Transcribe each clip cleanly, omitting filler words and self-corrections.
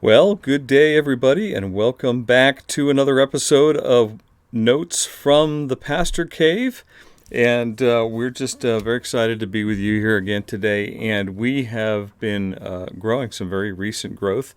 Well, good day, everybody, and welcome back to another episode of Notes from the Pastor Cave. And we're just very excited to be with you here again today. And we have been growing some very recent growth.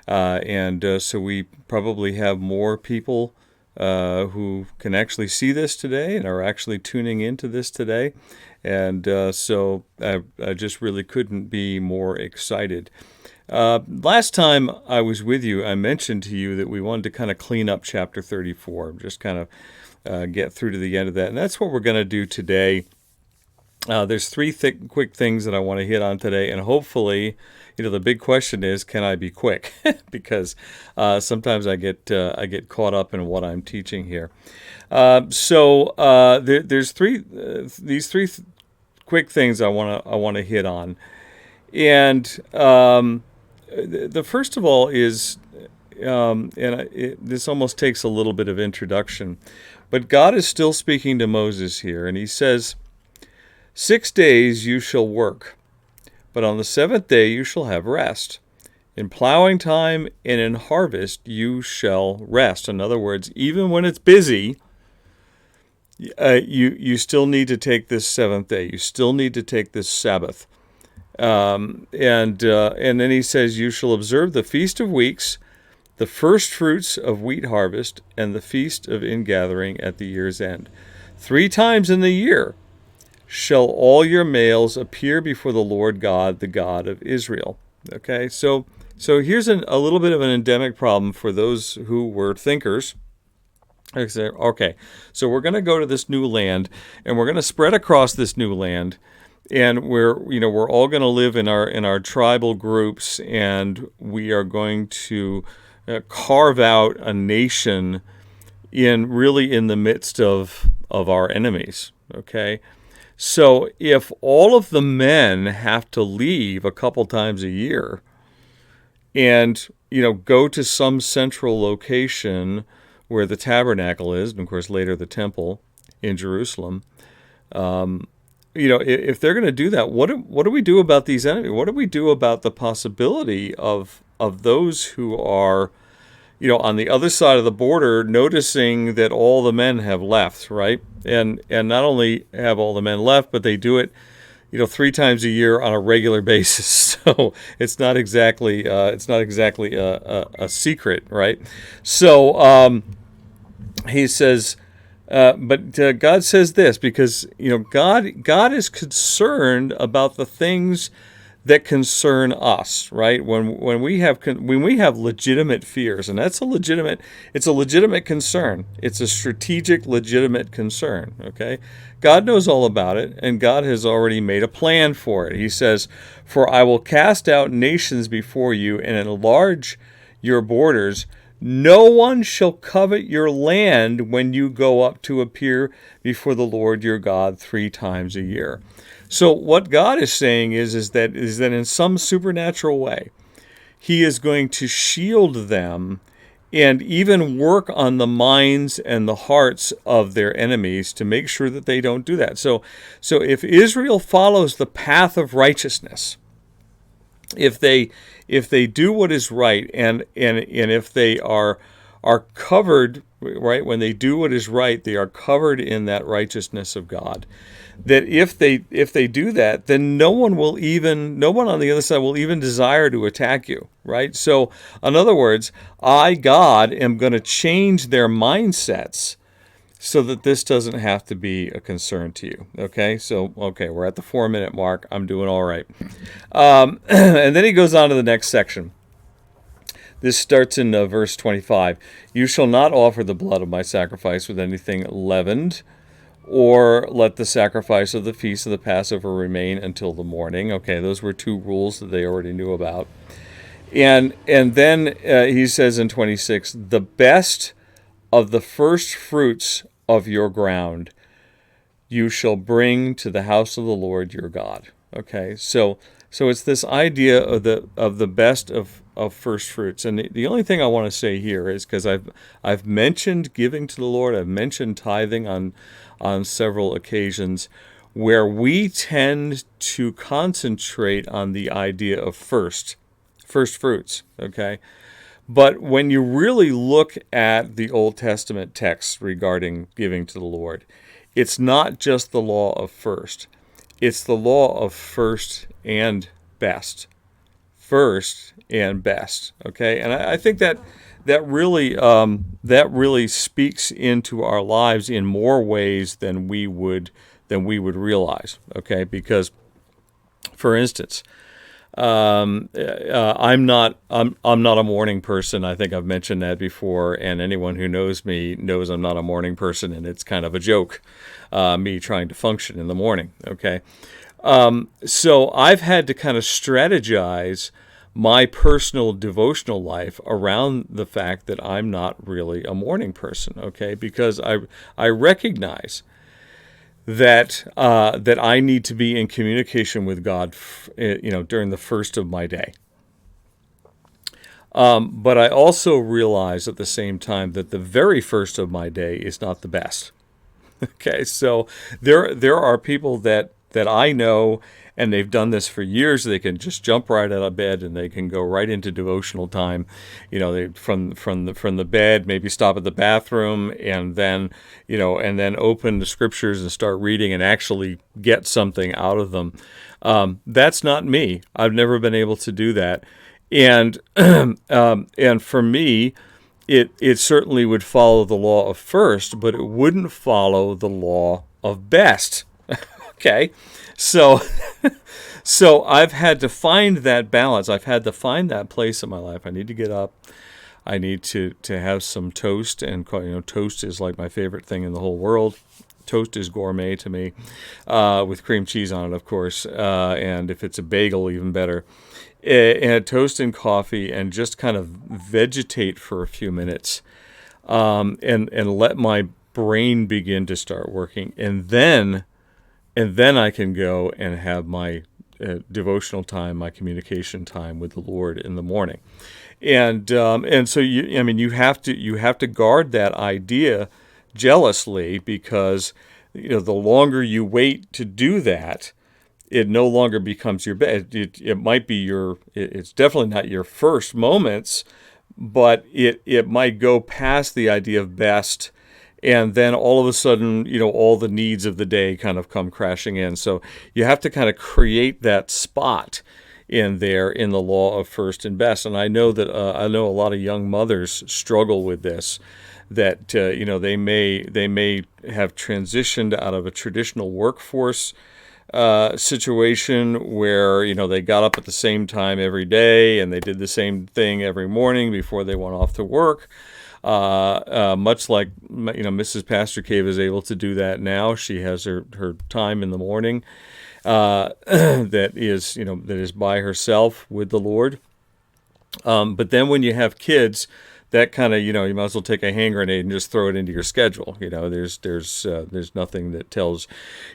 So we probably have more people who can actually see this today and are actually tuning into this today. And I just really couldn't be more excited. Last time I was with you, I mentioned to you that we wanted to kind of clean up chapter 34, just kind of get through to the end of that. And that's what we're going to do today. There's three quick things that I want to hit on today. And hopefully, the big question is, can I be quick? Because sometimes I get caught up in what I'm teaching here. There's these three quick things I want to hit on. And the first of all is, this almost takes a little bit of introduction, but God is still speaking to Moses here, and he says, 6 days you shall work, but on the seventh day you shall have rest. In plowing time and in harvest you shall rest. In other words, even when it's busy, you still need to take this seventh day. You still need to take this Sabbath. And then he says, you shall observe the Feast of Weeks, the first fruits of wheat harvest, and the Feast of Ingathering at the year's end. 3 times in the year shall all your males appear before the Lord God, the God of Israel. Okay, so here's a little bit of an endemic problem for those who were thinkers. Okay, so we're going to go to this new land, and we're going to spread across this new land. And we're all going to live in our tribal groups, and we are going to carve out a nation in the midst of our enemies. Okay, so if all of the men have to leave a couple times a year, and go to some central location where the tabernacle is, and of course later the temple in Jerusalem. If they're going to do that, what do we do about these enemies? What do we do about the possibility of those who are, on the other side of the border, noticing that all the men have left, right? And not only have all the men left, but they do it, 3 times a year on a regular basis. So it's not exactly a secret, right? So he says. But God says this because God is concerned about the things that concern us, right? When we have legitimate fears, and it's a legitimate concern. It's a strategic, legitimate concern. Okay, God knows all about it, and God has already made a plan for it. He says, "For I will cast out nations before you and enlarge your borders. No one shall covet your land when you go up to appear before the Lord your God 3 times a year." So what God is saying is that in some supernatural way, he is going to shield them and even work on the minds and the hearts of their enemies to make sure that they don't do that. So if Israel follows the path of righteousness, if they do what is right, and if they are covered, right, when they do what is right, they are covered in that righteousness of God. That if they do that, then no one on the other side will even desire to attack you, right? So in other words, I, God, am going to change their mindsets so that this doesn't have to be a concern to you. Okay, we're at the 4-minute mark. I'm doing all right. And then he goes on to the next section. This starts in verse 25. You shall not offer the blood of my sacrifice with anything leavened, or let the sacrifice of the feast of the Passover remain until the morning. Okay, those were 2 rules that they already knew about. And then he says in 26, the best of the first fruits of your ground you shall bring to the house of the Lord your God. Okay, so it's this idea of the best of first fruits. And the only thing I want to say here is, because I've mentioned giving to the Lord, I've mentioned tithing on several occasions, where we tend to concentrate on the idea of first first fruits, okay? But when you really look at the Old Testament texts regarding giving to the Lord, it's not just the law of first. It's the law of first and best. First and best, okay? And I think that really speaks into our lives in more ways than we would realize, okay? Because, for instance, I'm not a morning person. I think I've mentioned that before, and anyone who knows me knows I'm not a morning person, and it's kind of a joke, me trying to function in the morning. Okay, so I've had to kind of strategize my personal devotional life around the fact that I'm not really a morning person. Okay, because I recognize that I need to be in communication with God, during the first of my day. But I also realize at the same time that the very first of my day is not the best. Okay, so there are people that I know, and they've done this for years. They can just jump right out of bed and they can go right into devotional time. They from the bed, maybe stop at the bathroom, and then open the scriptures and start reading and actually get something out of them. That's not me. I've never been able to do that, and and for me, it certainly would follow the law of first, but it wouldn't follow the law of best. Okay, so I've had to find that balance. I've had to find that place in my life. I need to get up. I need to have some toast, and toast is like my favorite thing in the whole world. Toast is gourmet to me, with cream cheese on it, of course, and if it's a bagel, even better. And toast and coffee, and just kind of vegetate for a few minutes, and let my brain begin to start working, and then I can go and have my devotional time, my communication time with the Lord in the morning, and so you have to guard that idea jealously, because the longer you wait to do that, it no longer becomes your best. It might be it's definitely not your first moments, but it might go past the idea of best, and then all of a sudden, all the needs of the day kind of come crashing in. So you have to kind of create that spot in there in the law of first and best. And I know that a lot of young mothers struggle with this. That they may have transitioned out of a traditional workforce situation where they got up at the same time every day and they did the same thing every morning before they went off to work. Much like Mrs. Pastor Cave is able to do that now. She has her time in the morning that is by herself with the Lord. But then when you have kids, that kind of, you might as well take a hand grenade and just throw it into your schedule. There's nothing that tells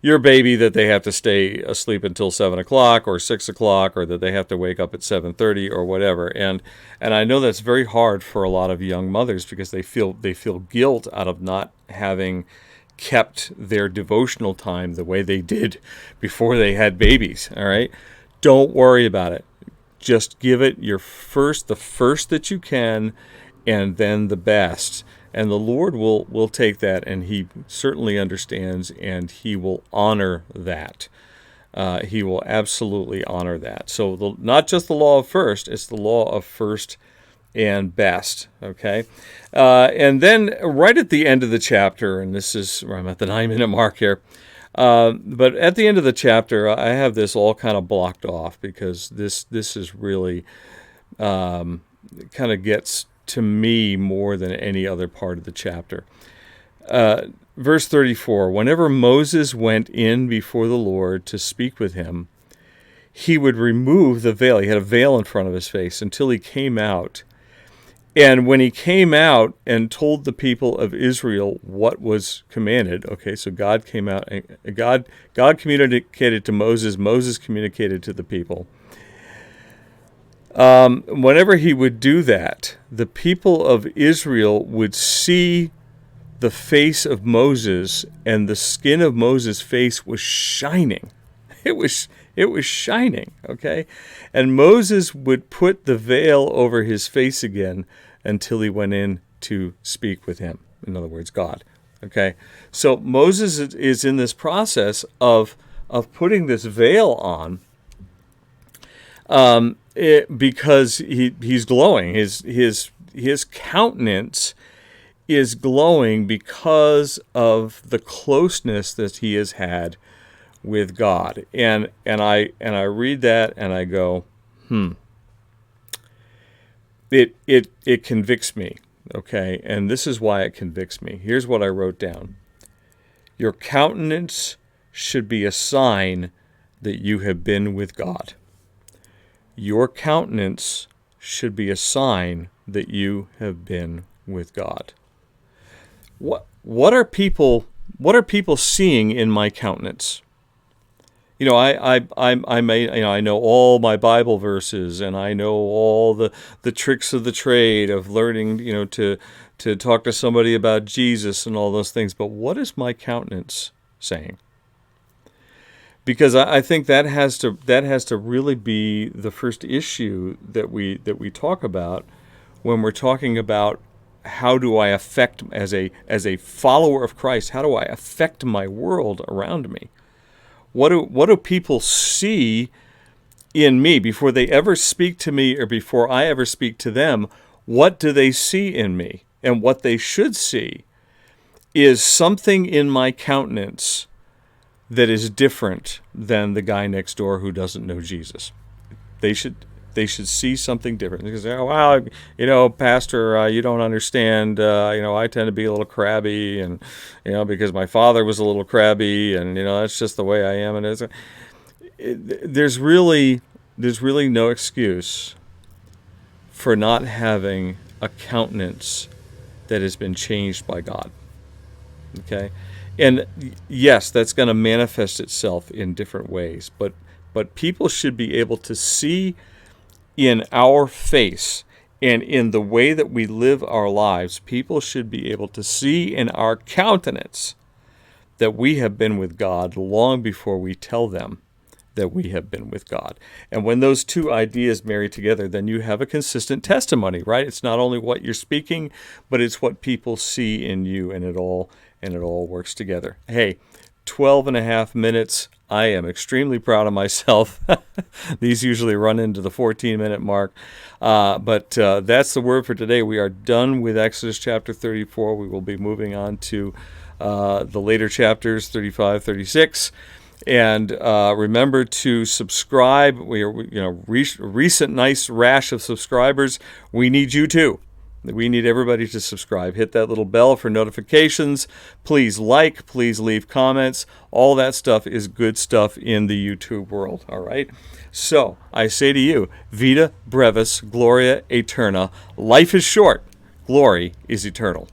your baby that they have to stay asleep until 7 o'clock or 6 o'clock, or that they have to wake up at 7:30 or whatever. And I know that's very hard for a lot of young mothers, because they feel guilt out of not having kept their devotional time the way they did before they had babies. All right, don't worry about it. Just give it the first that you can, and then the best. And the Lord will take that, and He certainly understands, and He will honor that. He will absolutely honor that. So not just the law of first, it's the law of first and best. Okay? And then right at the end of the chapter, and this is where I'm at the 9-minute mark here, but at the end of the chapter, I have this all kind of blocked off, because this is really kind of gets to me more than any other part of the chapter. Verse 34, whenever Moses went in before the Lord to speak with him, he would remove the veil. He had a veil in front of his face until he came out. And when he came out and told the people of Israel what was commanded, okay, so God came out, God communicated to Moses, Moses communicated to the people. Whenever he would do that, the people of Israel would see the face of Moses, and the skin of Moses' face was shining. It It was shining, okay? And Moses would put the veil over his face again until he went in to speak with him. In other words, God, okay? So Moses is in this process of putting this veil on because he's glowing. His countenance is glowing because of the closeness that he has had with God. And I read that and I go, It convicts me, okay? And this is why it convicts me. Here's what I wrote down. Your countenance should be a sign that you have been with God. Your countenance should be a sign that you have been with God. What are people seeing in my countenance? You know, I know all my Bible verses, and I know all the tricks of the trade of learning, to talk to somebody about Jesus and all those things. But what is my countenance saying? Because I think that has to really be the first issue that we talk about when we're talking about how do I affect, as a follower of Christ, how do I affect my world around me? What do people see in me before they ever speak to me or before I ever speak to them? What do they see in me? And what they should see is something in my countenance that is different than the guy next door who doesn't know Jesus. They should see something different. Because, well, Pastor, you don't understand. I tend to be a little crabby, and because my father was a little crabby, and that's just the way I am. And there's really no excuse for not having a countenance that has been changed by God. Okay, and yes, that's going to manifest itself in different ways, but people should be able to see in our face and in the way that we live our lives. People should be able to see in our countenance that we have been with God long before we tell them that we have been with God. And when those two ideas marry together, then you have a consistent testimony, right? It's not only what you're speaking, but it's what people see in you, and it all works together. Hey, 12 and a half minutes. I am extremely proud of myself. These usually run into the 14-minute mark. But that's the word for today. We are done with Exodus chapter 34. We will be moving on to the later chapters, 35, 36. And remember to subscribe. We are, recent nice rash of subscribers. We need you too. We need everybody to subscribe. Hit that little bell for notifications. Please like, please leave comments. All that stuff is good stuff in the YouTube world, all right? So I say to you, Vita brevis, gloria aeterna. Life is short. Glory is eternal.